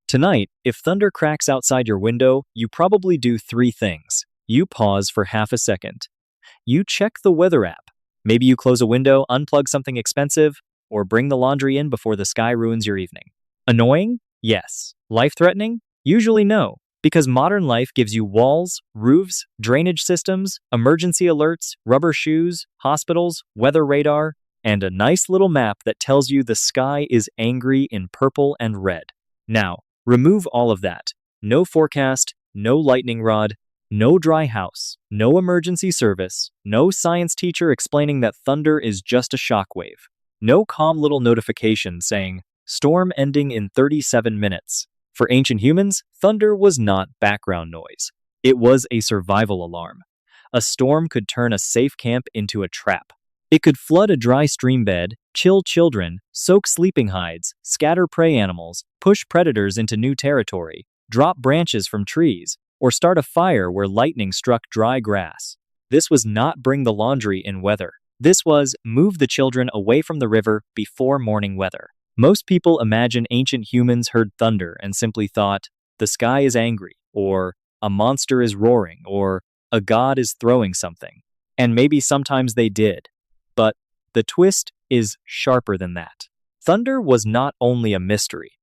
Tonight, if thunder cracks outside your window, you probably do three things. You pause for half a second. You check the weather app. Maybe you close a window, unplug something expensive, or bring the laundry in before the sky ruins your evening. Annoying? Yes. Life-threatening? Usually no, because modern life gives you walls, roofs, drainage systems, emergency alerts, rubber shoes, hospitals, weather radar, and a nice little map that tells you the sky is angry in purple and red. Now, remove all of that. No forecast, no lightning rod, no dry house, no emergency service, no science teacher explaining that thunder is just a shockwave, no calm little notification saying, storm ending in 37 minutes. For ancient humans, thunder was not background noise. It was a survival alarm. A storm could turn a safe camp into a trap. It could flood a dry stream bed, chill children, soak sleeping hides, scatter prey animals, push predators into new territory, drop branches from trees, or start a fire where lightning struck dry grass. This was not bring the laundry in weather. This was move the children away from the river before morning weather. Most people imagine ancient humans heard thunder and simply thought, the sky is angry, or a monster is roaring, or a god is throwing something. And maybe sometimes they did. But the twist is sharper than that. Thunder was not only a mystery.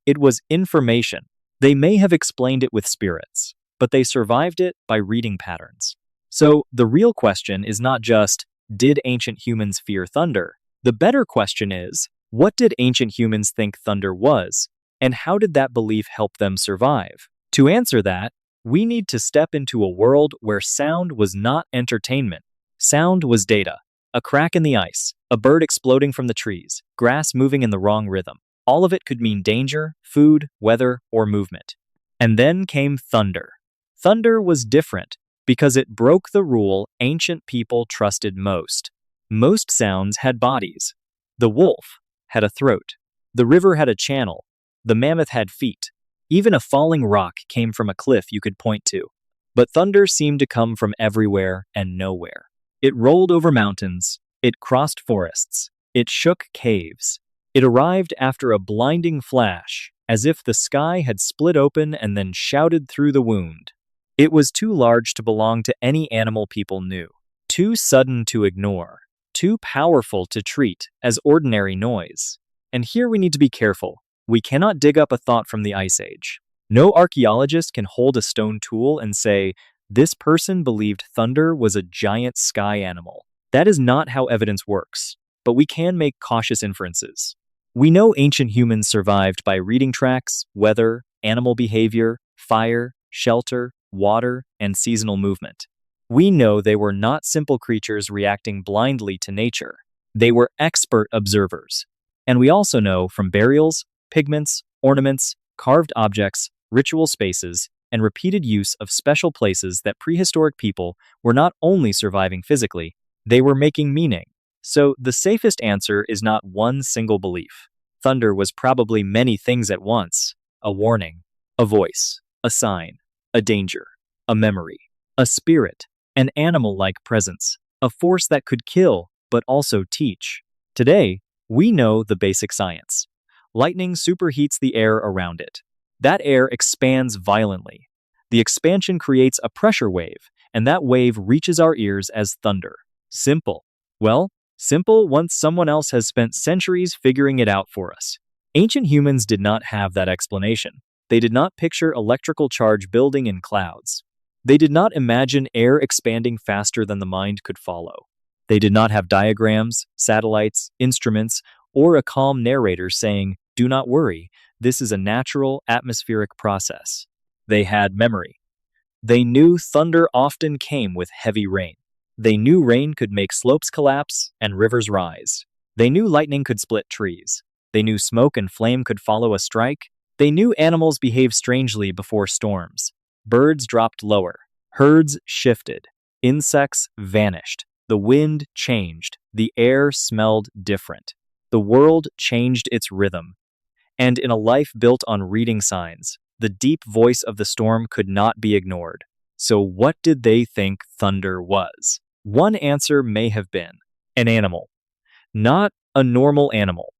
It was information. They may have explained it with spirits, but they survived it by reading patterns. So the real question is not just, did ancient humans fear thunder? The better question is, what did ancient humans think thunder was, and how did that belief help them survive? To answer that, we need to step into a world where sound was not entertainment. Sound was data. A crack in the ice, a bird exploding from the trees, grass moving in the wrong rhythm. All of it could mean danger, food, weather, or movement. And then came thunder. Thunder was different because it broke the rule ancient people trusted most. Most sounds had bodies. The wolf had a throat. The river had a channel. The mammoth had feet. Even a falling rock came from a cliff you could point to. But thunder seemed to come from everywhere and nowhere. It rolled over mountains. It crossed forests. It shook caves. It arrived after a blinding flash, as if the sky had split open and then shouted through the wound. It was too large to belong to any animal people knew, too sudden to ignore, too powerful to treat as ordinary noise. And here we need to be careful. We cannot dig up a thought from the Ice Age. No archaeologist can hold a stone tool and say, this person believed thunder was a giant sky animal. That is not how evidence works, but we can make cautious inferences. We know ancient humans survived by reading tracks, weather, animal behavior, fire, shelter, water, and seasonal movement. We know they were not simple creatures reacting blindly to nature. They were expert observers. And we also know from burials, pigments, ornaments, carved objects, ritual spaces, and repeated use of special places that prehistoric people were not only surviving physically, they were making meaning. So the safest answer is not one single belief. Thunder was probably many things at once: a warning, a voice, a sign, a danger, a memory, a spirit, an animal-like presence, a force that could kill but also teach. Today, we know the basic science. Lightning superheats the air around it. That air expands violently. The expansion creates a pressure wave, and that wave reaches our ears as thunder. Simple. Well, simple once someone else has spent centuries figuring it out for us. Ancient humans did not have that explanation. They did not picture electrical charge building in clouds. They did not imagine air expanding faster than the mind could follow. They did not have diagrams, satellites, instruments, or a calm narrator saying, "Do not worry, this is a natural atmospheric process." They had memory. They knew thunder often came with heavy rain. They knew rain could make slopes collapse and rivers rise. They knew lightning could split trees. They knew smoke and flame could follow a strike. They knew animals behaved strangely before storms. Birds dropped lower. Herds shifted. Insects vanished. The wind changed. The air smelled different. The world changed its rhythm. And in a life built on reading signs, the deep voice of the storm could not be ignored. So what did they think thunder was? One answer may have been an animal. Not a normal animal.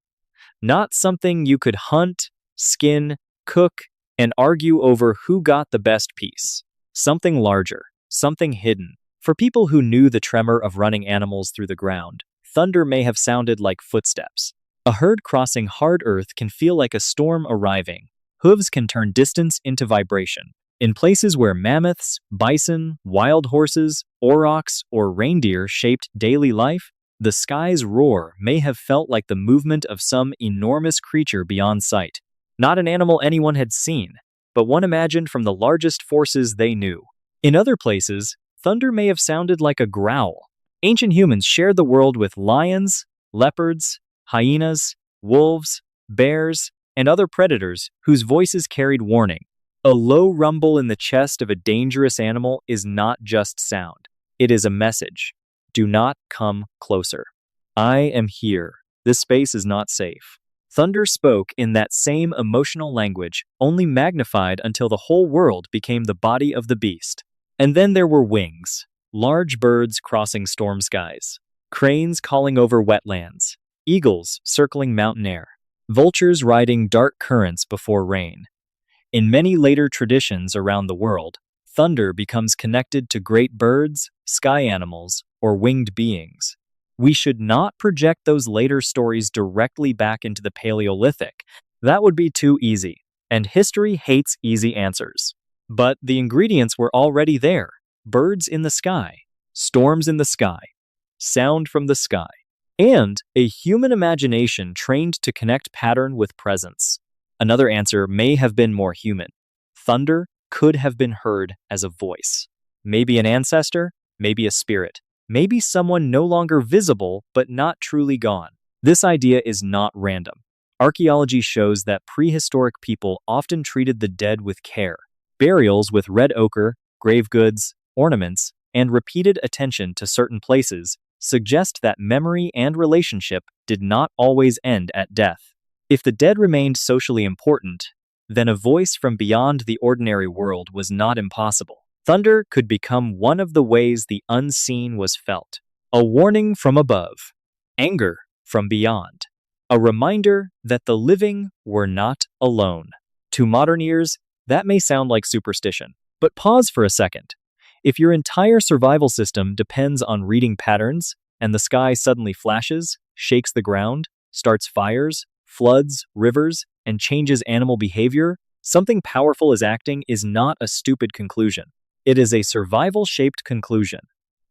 Not something you could hunt, skin, cook, and argue over who got the best piece. Something larger, something hidden. For people who knew the tremor of running animals through the ground, thunder may have sounded like footsteps. A herd crossing hard earth can feel like a storm arriving. Hooves can turn distance into vibration. In places where mammoths, bison, wild horses, aurochs, or reindeer shaped daily life, the sky's roar may have felt like the movement of some enormous creature beyond sight. Not an animal anyone had seen, but one imagined from the largest forces they knew. In other places, thunder may have sounded like a growl. Ancient humans shared the world with lions, leopards, hyenas, wolves, bears, and other predators whose voices carried warning. A low rumble in the chest of a dangerous animal is not just sound. It is a message. Do not come closer. I am here. This space is not safe. Thunder spoke in that same emotional language, only magnified until the whole world became the body of the beast. And then there were wings, large birds crossing storm skies, cranes calling over wetlands, eagles circling mountain air, vultures riding dark currents before rain. In many later traditions around the world, thunder becomes connected to great birds, sky animals, or winged beings. We should not project those later stories directly back into the Paleolithic. That would be too easy, and history hates easy answers. But the ingredients were already there. Birds in the sky, storms in the sky, sound from the sky, and a human imagination trained to connect pattern with presence. Another answer may have been more human. Thunder could have been heard as a voice. Maybe an ancestor, maybe a spirit, maybe someone no longer visible but not truly gone. This idea is not random. Archaeology shows that prehistoric people often treated the dead with care. Burials with red ochre, grave goods, ornaments, and repeated attention to certain places suggest that memory and relationship did not always end at death. If the dead remained socially important, then a voice from beyond the ordinary world was not impossible. Thunder could become one of the ways the unseen was felt. A warning from above, anger from beyond, a reminder that the living were not alone. To modern ears, that may sound like superstition, but pause for a second. If your entire survival system depends on reading patterns, and the sky suddenly flashes, shakes the ground, starts fires, floods, rivers, and changes animal behavior, something powerful is acting is not a stupid conclusion. It is a survival-shaped conclusion.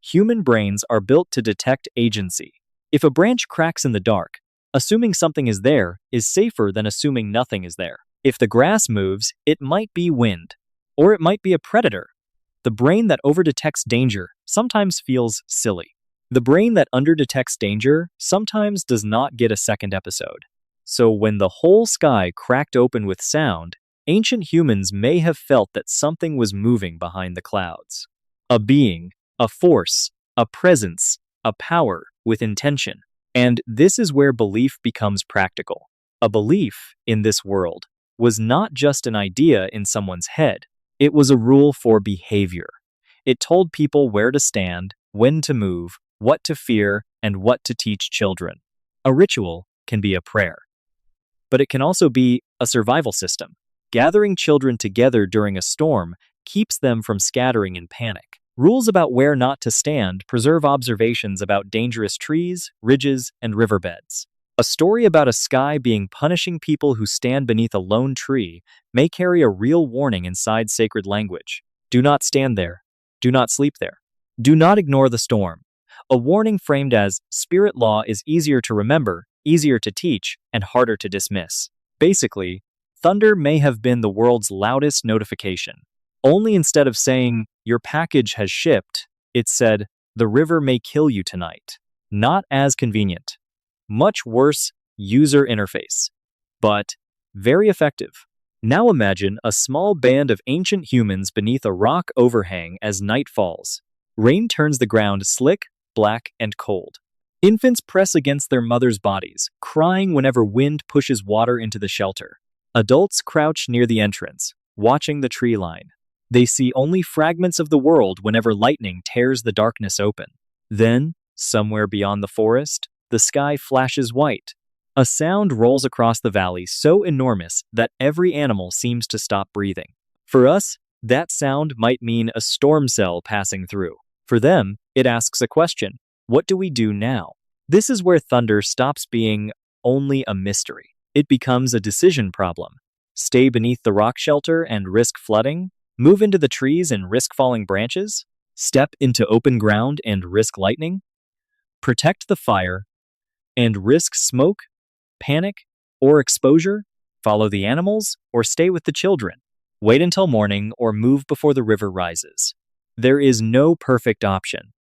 Human brains are built to detect agency. If a branch cracks in the dark, assuming something is there is safer than assuming nothing is there. If the grass moves, it might be wind, or it might be a predator. The brain that overdetects danger sometimes feels silly. The brain that underdetects danger sometimes does not get a second episode. So when the whole sky cracked open with sound, ancient humans may have felt that something was moving behind the clouds. A being, a force, a presence, a power with intention. And this is where belief becomes practical. A belief in this world was not just an idea in someone's head. It was a rule for behavior. It told people where to stand, when to move, what to fear, and what to teach children. A ritual can be a prayer, but it can also be a survival system. Gathering children together during a storm keeps them from scattering in panic. Rules about where not to stand preserve observations about dangerous trees, ridges, and riverbeds. A story about a sky being punishing people who stand beneath a lone tree may carry a real warning inside sacred language. Do not stand there. Do not sleep there. Do not ignore the storm. A warning framed as spirit law is easier to remember, easier to teach, and harder to dismiss. Basically, thunder may have been the world's loudest notification. Only instead of saying, your package has shipped, it said, the river may kill you tonight. Not as convenient. Much worse user interface, but very effective. Now imagine a small band of ancient humans beneath a rock overhang as night falls. Rain turns the ground slick, black, and cold. Infants press against their mothers' bodies, crying whenever wind pushes water into the shelter. Adults crouch near the entrance, watching the tree line. They see only fragments of the world whenever lightning tears the darkness open. Then, somewhere beyond the forest, the sky flashes white. A sound rolls across the valley so enormous that every animal seems to stop breathing. For us, that sound might mean a storm cell passing through. For them, it asks a question: what do we do now? This is where thunder stops being only a mystery. It becomes a decision problem. Stay beneath the rock shelter and risk flooding? Move into the trees and risk falling branches? Step into open ground and risk lightning? Protect the fire and risk smoke, panic, or exposure? Follow the animals or stay with the children? Wait until morning or move before the river rises. There is no perfect option.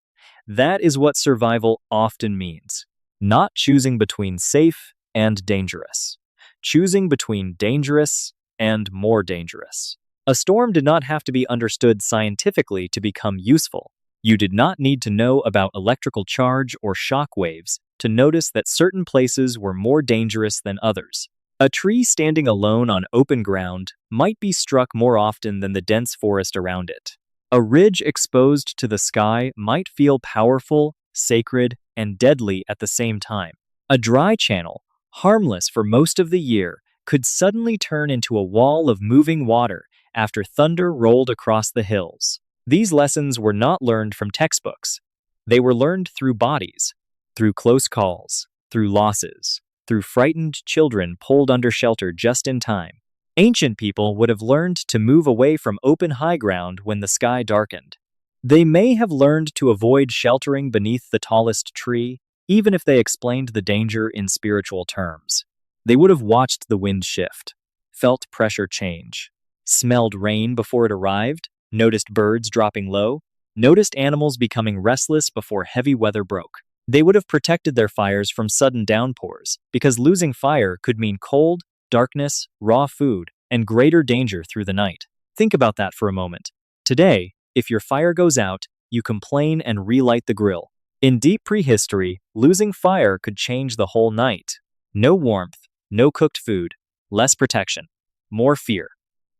That is what survival often means. Not choosing between safe and dangerous. Choosing between dangerous and more dangerous. A storm did not have to be understood scientifically to become useful. You did not need to know about electrical charge or shock waves to notice that certain places were more dangerous than others. A tree standing alone on open ground might be struck more often than the dense forest around it. A ridge exposed to the sky might feel powerful, sacred, and deadly at the same time. A dry channel, harmless for most of the year, could suddenly turn into a wall of moving water after thunder rolled across the hills. These lessons were not learned from textbooks. They were learned through bodies, through close calls, through losses, through frightened children pulled under shelter just in time. Ancient people would have learned to move away from open high ground when the sky darkened. They may have learned to avoid sheltering beneath the tallest tree, even if they explained the danger in spiritual terms. They would have watched the wind shift, felt pressure change, smelled rain before it arrived, noticed birds dropping low, noticed animals becoming restless before heavy weather broke. They would have protected their fires from sudden downpours, because losing fire could mean cold, darkness, raw food, and greater danger through the night. Think about that for a moment. Today, if your fire goes out, you complain and relight the grill. In deep prehistory, losing fire could change the whole night. No warmth, no cooked food, less protection, more fear,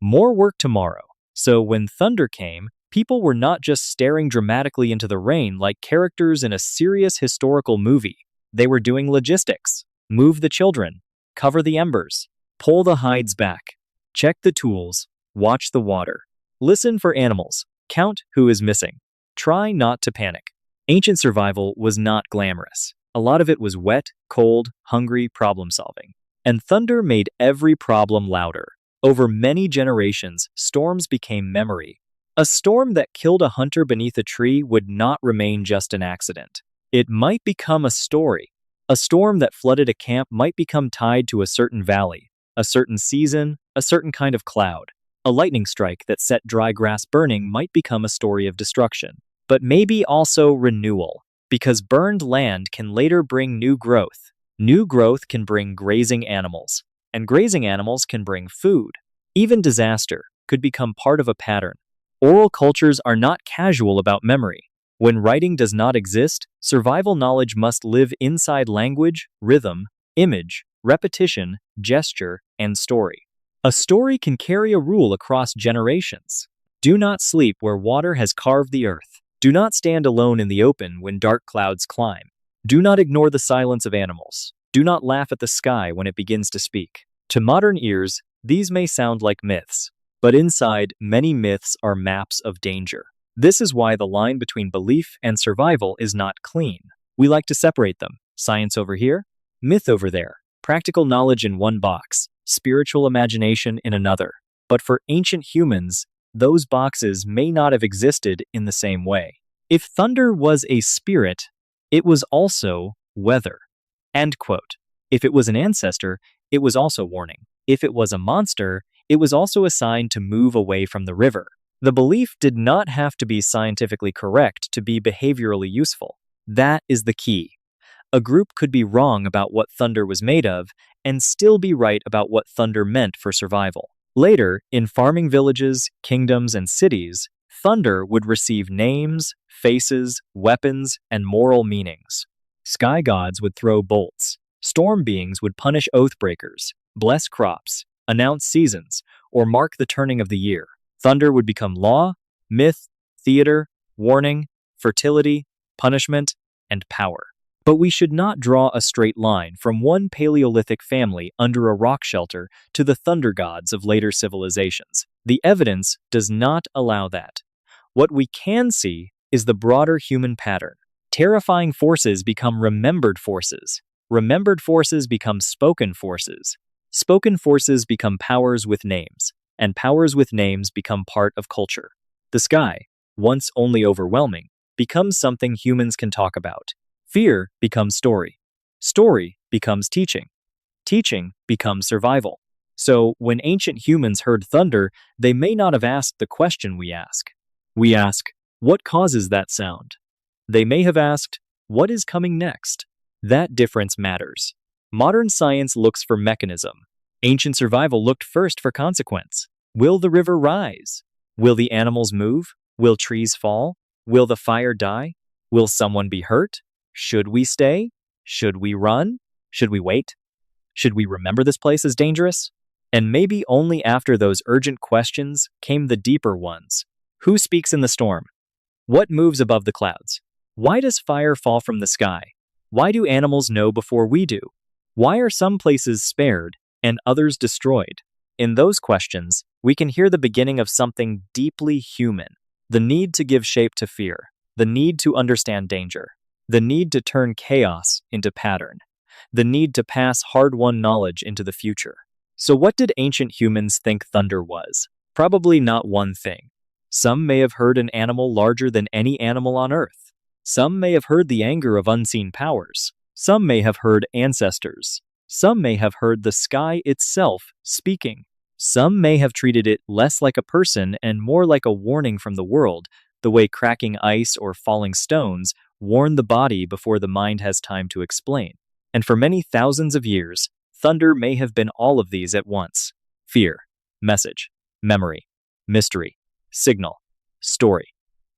more work tomorrow. So when thunder came, people were not just staring dramatically into the rain like characters in a serious historical movie. They were doing logistics. Move the children, cover the embers, pull the hides back, check the tools, watch the water, listen for animals, count who is missing. Try not to panic. Ancient survival was not glamorous. A lot of it was wet, cold, hungry problem solving. And thunder made every problem louder. Over many generations, storms became memory. A storm that killed a hunter beneath a tree would not remain just an accident. It might become a story. A storm that flooded a camp might become tied to a certain valley, a certain season, a certain kind of cloud. A lightning strike that set dry grass burning might become a story of destruction. But maybe also renewal, because burned land can later bring new growth. New growth can bring grazing animals, and grazing animals can bring food. Even disaster could become part of a pattern. Oral cultures are not casual about memory. When writing does not exist, survival knowledge must live inside language, rhythm, image, repetition, gesture, and story. A story can carry a rule across generations. Do not sleep where water has carved the earth. Do not stand alone in the open when dark clouds climb. Do not ignore the silence of animals. Do not laugh at the sky when it begins to speak. To modern ears, these may sound like myths, but inside, many myths are maps of danger. This is why the line between belief and survival is not clean. We like to separate them. Science over here, myth over there. Practical knowledge in one box, spiritual imagination in another. But for ancient humans, those boxes may not have existed in the same way. If thunder was a spirit, it was also weather. End quote. If it was an ancestor, it was also warning. If it was a monster, it was also a sign to move away from the river. The belief did not have to be scientifically correct to be behaviorally useful. That is the key. A group could be wrong about what thunder was made of and still be right about what thunder meant for survival. Later, in farming villages, kingdoms, and cities, thunder would receive names, faces, weapons, and moral meanings. Sky gods would throw bolts. Storm beings would punish oath-breakers, bless crops, announce seasons, or mark the turning of the year. Thunder would become law, myth, theater, warning, fertility, punishment, and power. But we should not draw a straight line from one Paleolithic family under a rock shelter to the thunder gods of later civilizations. The evidence does not allow that. What we can see is the broader human pattern. Terrifying forces become remembered forces. Remembered forces become spoken forces. Spoken forces become powers with names, and powers with names become part of culture. The sky, once only overwhelming, becomes something humans can talk about. Fear becomes story. Story becomes teaching. Teaching becomes survival. So, when ancient humans heard thunder, they may not have asked the question we ask. We ask, what causes that sound? They may have asked, what is coming next? That difference matters. Modern science looks for mechanism. Ancient survival looked first for consequence. Will the river rise? Will the animals move? Will trees fall? Will the fire die? Will someone be hurt? Should we stay? Should we run? Should we wait? Should we remember this place as dangerous? And maybe only after those urgent questions came the deeper ones. Who speaks in the storm? What moves above the clouds? Why does fire fall from the sky? Why do animals know before we do? Why are some places spared and others destroyed? In those questions, we can hear the beginning of something deeply human. The need to give shape to fear. The need to understand danger. The need to turn chaos into pattern. The need to pass hard-won knowledge into the future. So what did ancient humans think thunder was? Probably not one thing. Some may have heard an animal larger than any animal on Earth. Some may have heard the anger of unseen powers. Some may have heard ancestors. Some may have heard the sky itself speaking. Some may have treated it less like a person and more like a warning from the world, the way cracking ice or falling stones warn the body before the mind has time to explain. And for many thousands of years, thunder may have been all of these at once. Fear, message, memory, mystery, signal, story.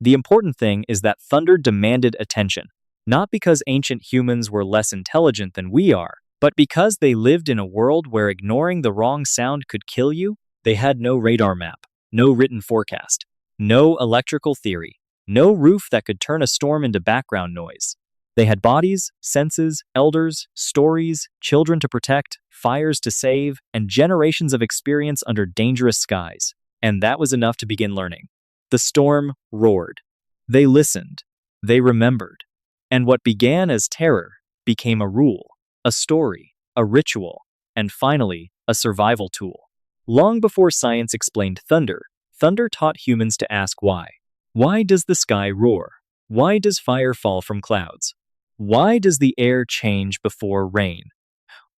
The important thing is that thunder demanded attention, not because ancient humans were less intelligent than we are, but because they lived in a world where ignoring the wrong sound could kill you. They had no radar map, no written forecast, no electrical theory, no roof that could turn a storm into background noise. They had bodies, senses, elders, stories, children to protect, fires to save, and generations of experience under dangerous skies. And that was enough to begin learning. The storm roared. They listened. They remembered. And what began as terror became a rule, a story, a ritual, and finally, a survival tool. Long before science explained thunder, thunder taught humans to ask why. Why does the sky roar? Why does fire fall from clouds? Why does the air change before rain?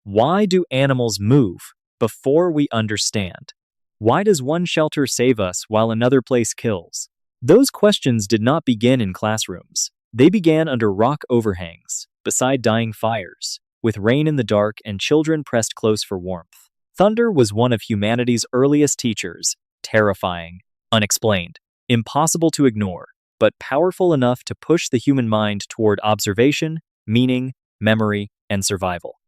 Why do animals move before we understand? Why does one shelter save us while another place kills? Those questions did not begin in classrooms. They began under rock overhangs, beside dying fires, with rain in the dark and children pressed close for warmth. Thunder was one of humanity's earliest teachers, terrifying, unexplained, impossible to ignore, but powerful enough to push the human mind toward observation, meaning, memory, and survival.